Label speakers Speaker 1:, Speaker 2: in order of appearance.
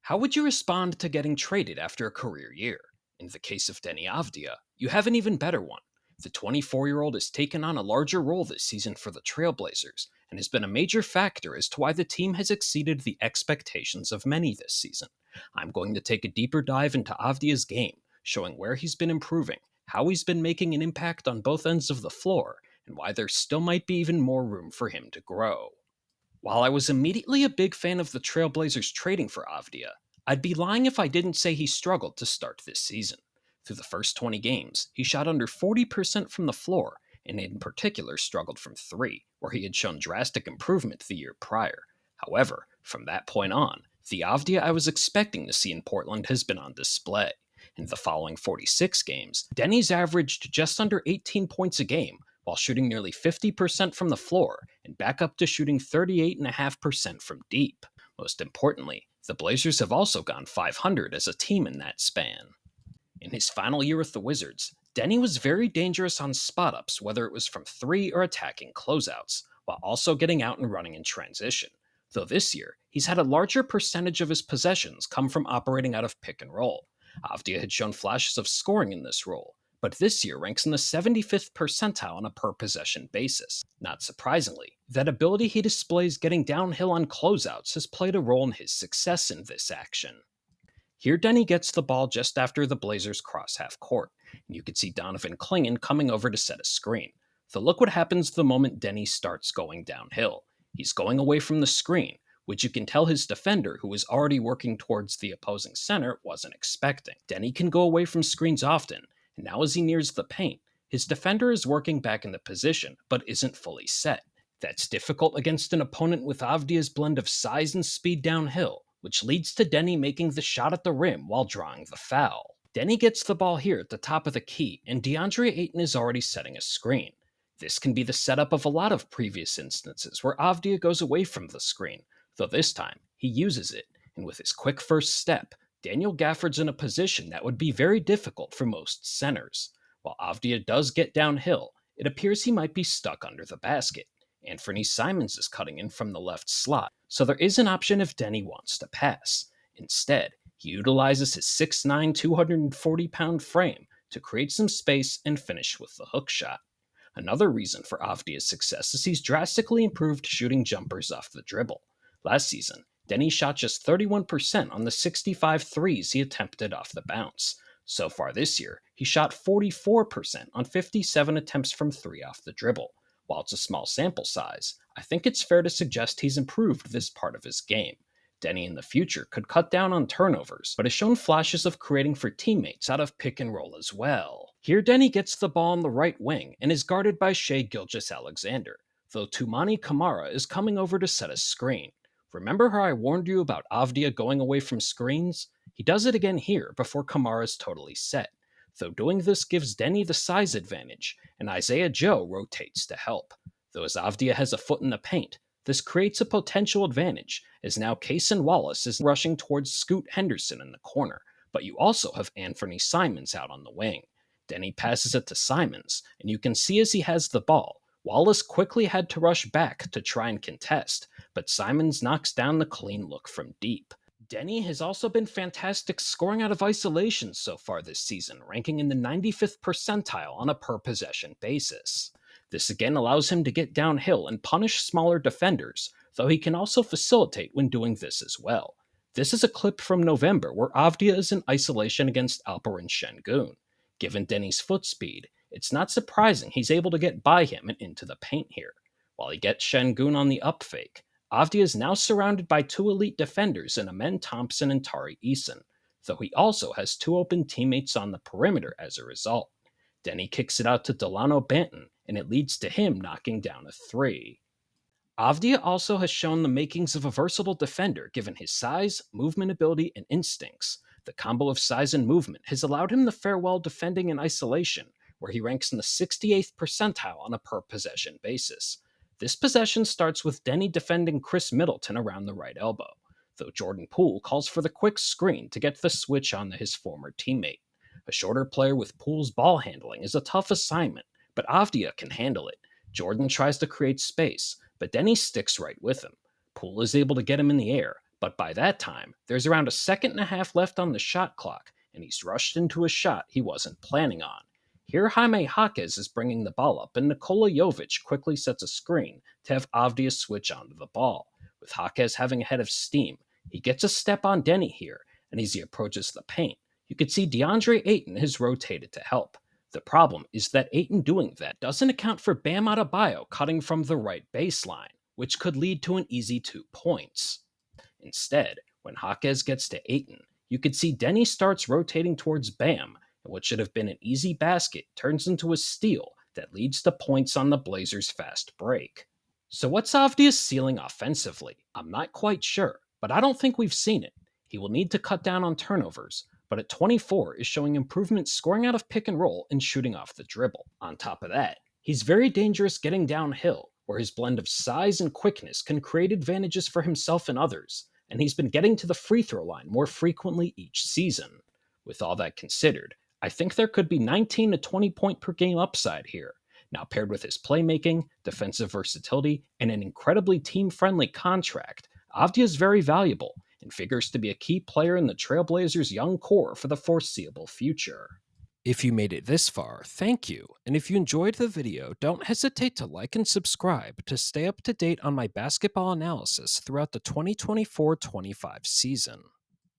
Speaker 1: How would you respond to getting traded after a career year? In the case of Deni Avdija, you have an even better one. The 24-year-old has taken on a larger role this season for the Trailblazers and has been a major factor as to why the team has exceeded the expectations of many this season. I'm going to take a deeper dive into Avdija's game, showing where he's been improving, how he's been making an impact on both ends of the floor, and why there still might be even more room for him to grow. While I was immediately a big fan of the Trailblazers trading for Avdija, I'd be lying if I didn't say he struggled to start this season. Through the first 20 games, he shot under 40% from the floor, and in particular struggled from three, where he had shown drastic improvement the year prior. However, from that point on, the Avdija I was expecting to see in Portland has been on display. In the following 46 games, Deni's averaged just under 18 points a game, while shooting nearly 50% from the floor and back up to shooting 38.5% from deep. Most importantly, the Blazers have also gone 500 as a team in that span. In his final year with the Wizards, Deni was very dangerous on spot-ups, whether it was from three or attacking closeouts, while also getting out and running in transition. Though this year, he's had a larger percentage of his possessions come from operating out of pick and roll. Avdija had shown flashes of scoring in this role, but this year ranks in the 75th percentile on a per-possession basis. Not surprisingly, that ability he displays getting downhill on closeouts has played a role in his success in this action. Here, Deni gets the ball just after the Blazers cross half court, and you can see Donovan Clingan coming over to set a screen. So look what happens the moment Deni starts going downhill. He's going away from the screen, which you can tell his defender, who was already working towards the opposing center, wasn't expecting. Deni can go away from screens often, and now as he nears the paint, his defender is working back in the position, but isn't fully set. That's difficult against an opponent with Avdija's blend of size and speed downhill, which leads to Deni making the shot at the rim while drawing the foul. Deni gets the ball here at the top of the key, and DeAndre Ayton is already setting a screen. This can be the setup of a lot of previous instances where Avdija goes away from the screen, though this time he uses it, and with his quick first step, Daniel Gafford's in a position that would be very difficult for most centers. While Avdija does get downhill, it appears he might be stuck under the basket. Anthony Simons is cutting in from the left slot, so there is an option if Deni wants to pass. Instead, he utilizes his 6'9", 240-pound frame to create some space and finish with the hook shot. Another reason for Avdija's success is he's drastically improved shooting jumpers off the dribble. Last season, Deni shot just 31% on the 65 threes he attempted off the bounce. So far this year, he shot 44% on 57 attempts from three off the dribble. While it's a small sample size, I think it's fair to suggest he's improved this part of his game. Deni in the future could cut down on turnovers, but has shown flashes of creating for teammates out of pick and roll as well. Here Deni gets the ball on the right wing and is guarded by Shai Gilgeous-Alexander, though Toumani Camara is coming over to set a screen. Remember how I warned you about Avdija going away from screens? He does it again here before Camara is totally set, though doing this gives Deni the size advantage, and Isaiah Joe rotates to help. Though as Avdija has a foot in the paint, this creates a potential advantage, as now Cason Wallace is rushing towards Scoot Henderson in the corner, but you also have Anthony Simons out on the wing. Deni passes it to Simons, and you can see as he has the ball, Wallace quickly had to rush back to try and contest, but Simons knocks down the clean look from deep. Deni has also been fantastic scoring out of isolation so far this season, ranking in the 95th percentile on a per-possession basis. This again allows him to get downhill and punish smaller defenders, though he can also facilitate when doing this as well. This is a clip from November where Avdija is in isolation against Alperen Şengün. Given Deni's foot speed, it's not surprising he's able to get by him and into the paint here. While he gets Şengün on the up fake, Avdija is now surrounded by two elite defenders in Amen Thompson and Tari Eason, though he also has two open teammates on the perimeter as a result. Deni kicks it out to Delano Banton, and it leads to him knocking down a three. Avdija also has shown the makings of a versatile defender given his size, movement ability, and instincts. The combo of size and movement has allowed him to fare well defending in isolation, where he ranks in the 68th percentile on a per-possession basis. This possession starts with Deni defending Chris Middleton around the right elbow, though Jordan Poole calls for the quick screen to get the switch on his former teammate. A shorter player with Poole's ball handling is a tough assignment, but Avdija can handle it. Jordan tries to create space, but Deni sticks right with him. Poole is able to get him in the air, But by that time, there's around a second and a half left on the shot clock, and he's rushed into a shot he wasn't planning on. Here, Jaime Jaquez is bringing the ball up, and Nikola Jovic quickly sets a screen to have Avdia switch onto the ball. With Jaquez having a head of steam, he gets a step on Deni here, and as he approaches the paint, you could see DeAndre Ayton has rotated to help. The problem is that Ayton doing that doesn't account for Bam Adebayo cutting from the right baseline, which could lead to an easy 2 points. Instead, when Jaquez gets to Ayton, you could see Denny starts rotating towards Bam, and what should have been an easy basket turns into a steal that leads to points on the Blazers' fast break. So what's Avdia's ceiling offensively? I'm not quite sure, but I don't think we've seen it. He will need to cut down on turnovers, but at 24 is showing improvement scoring out of pick and roll and shooting off the dribble. On top of that, he's very dangerous getting downhill, where his blend of size and quickness can create advantages for himself and others, and he's been getting to the free throw line more frequently each season. With all that considered, I think there could be 19 to 20 point per game upside here. Now, paired with his playmaking, defensive versatility, and an incredibly team friendly contract, Avdia is very valuable and figures to be a key player in the Trailblazers' young core for the foreseeable future. If you made it this far, thank you. And if you enjoyed the video, don't hesitate to like and subscribe to stay up to date on my basketball analysis throughout the 2024-25 season.